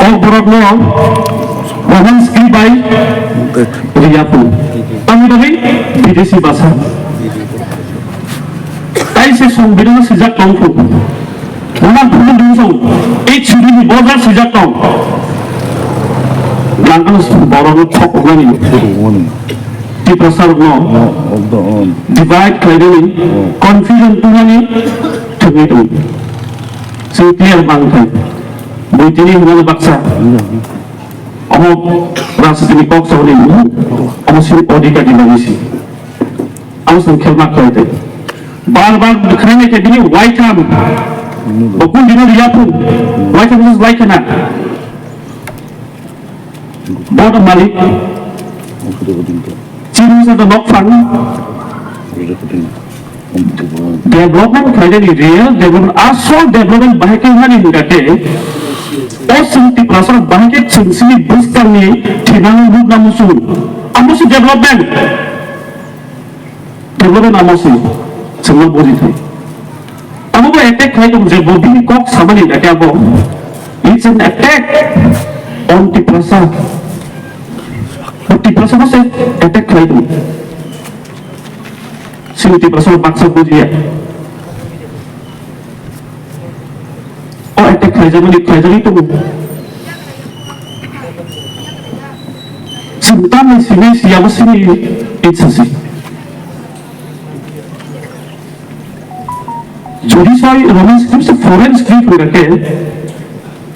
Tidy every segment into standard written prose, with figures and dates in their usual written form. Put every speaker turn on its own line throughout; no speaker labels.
kok borokno Roman skribai riyapu Tamil বিদেশি ভাষা তাই সে সংবিধান সিজাক টংফু Roman bukan dulu এই ছুরি বজার সিজাক টং langkah borong tok ngani di pasar no divide kali ini confusion tu ngani thungi tu so clear bang thai buitini ngani baksa amo rasa tini kok sauli amo sini odika di magisi amo sang khelma khaite bar bar dikhane ke dini white ham bakun dino riyapu white ham is like na Board of Malik, Chief of the Lock Fund, development kind of real, development also development bahagian mana ini kata, oh senti perasaan bahagian sini booster ni, tidak mungkin namusul, amusul development amusul, semua boleh tu. Amu ko attack hai tu mujhe bodi kok sama ni kata apa? It's an attack on the perasaan. Tipe sama saya attack kali itu, sini tipe sama paksa bujiya. Oh attack kali jadi itu, sebentar sini siapa sini itu sih. Jadi saya Roman script se foreign script berarti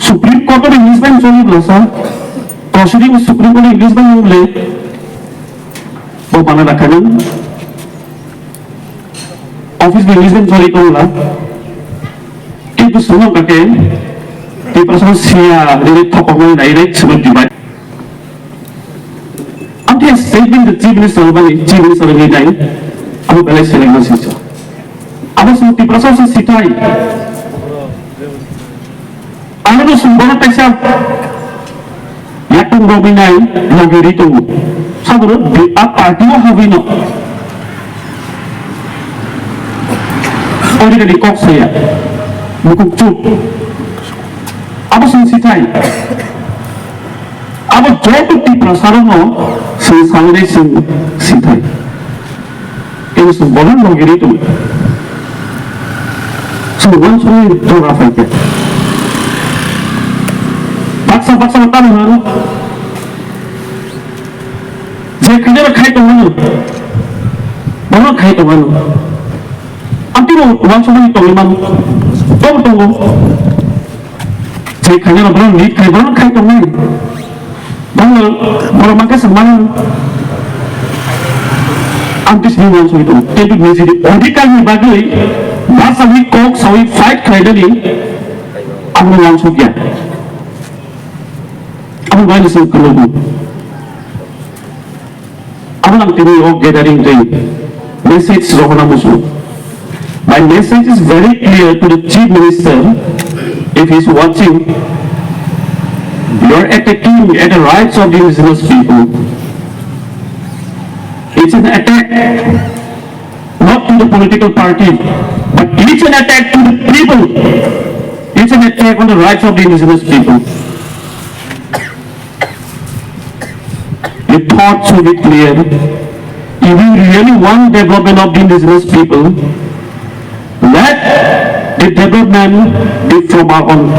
Supreme Court of English bank jadi berasa. Proceeding Supreme Court English bank mulai mana nak kan office English bank sorry kau lah itu semua pakai di pasal sia dari toko kau direct sebut divide anti statement the chief minister ni dah aku balai selenge sih aku semua di pasal sitai aku tu semua pesa Yakin Robinai lagi itu, sahaja apa dia habino. Orang ini kok saya, bukan cup. Apa sensitai? Apa jauh di prasarana sesuatu sensitai. Ini semua lagi itu. Semua itu apa itu? Paksa apa mana? Jika kita khai tu mana khai tu mana? Anti orang semua itu memang tahu. Jika kita orang ni khai tu mana? Mana orang makan semua anti semua orang semua itu. Tapi mesti diodikan ni bagi bahasa ni kok sawi fight khai ni, aku orang semua. Aku banyak sekali aku nak tengok gathering day message rohana musuh. My message is very clear to the chief minister. If he is watching, you are attacking at the rights of the indigenous people. It's an attack not to the political party, but it's an attack to the people. It's an attack on the rights of the indigenous people. The thought should be clear. If we really want development of the indigenous people, let the development be from our own,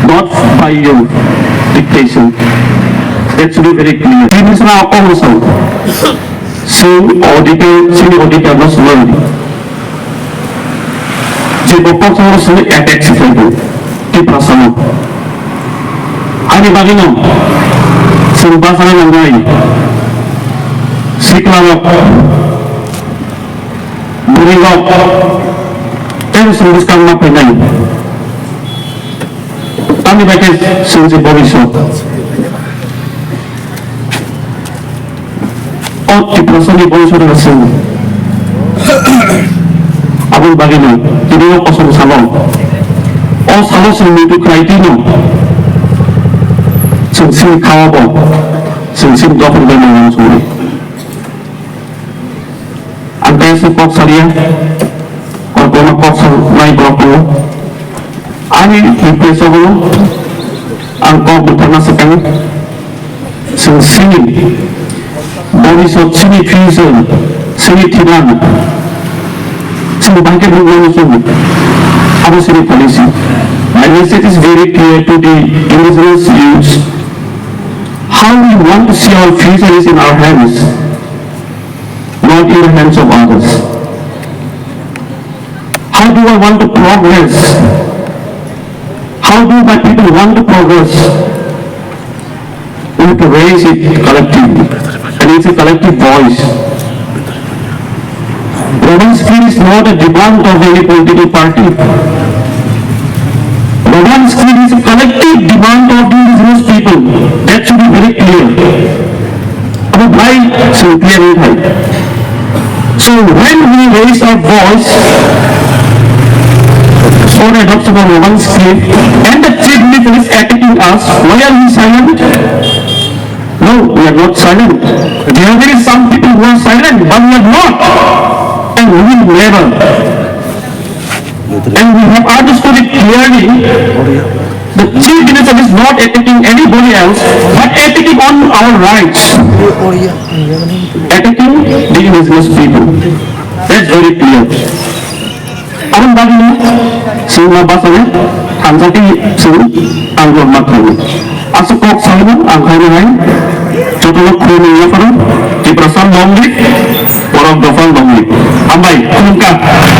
not by your dictation. That should be very clear. Ini adalah apa maksud? Sini auditor mas world. Jadi bapak harus sini attack sesuatu di perasaan. Ani bagaimana? Bahasa yang lain, siklawak, beriwak, terus sebutkan apa lain. Kami baca sensi borisot. Oh, di proses di borisot hasil. Apa bagaimana? Jadi kosong salon. Oh, salon sembilan kriteria. Sensin kawabo, sensin dokter dan orang suri. Antara sepok salia, kalau kok mai blok ani impreso ang kok butana sekang sing sini body so sini fusion sini tiran sini bangke bunga so abu sini policy. My message is very clear to the indigenous youths. How we want to see our future is in our hands, not in the hands of others. How do I want to progress? How do my people want to progress? We have to raise it collectively, and it's a collective voice. Rama's Skill is not a demand of any political party. Rama's Skill is a collective demand of the indigenous people. That should be very clear. About why so clear it is. So when we raise our voice for adoption of Rama's Skill and the chief minister is attacking us, why are we silent? No, we are not silent. There are some people who are silent, but we are not. And we will never. And we have understood it clearly. The chief minister is not attacking anybody else, but attacking on our rights. Attacking the indigenous people. That's very clear. Aron bagina sing mabasanya anjati sing anggur makani. Asukok salmo ang hainahay. Tutulog kunin niya pa rin. Di prasam longlik, orang dofan longlik. Ambay, kumka.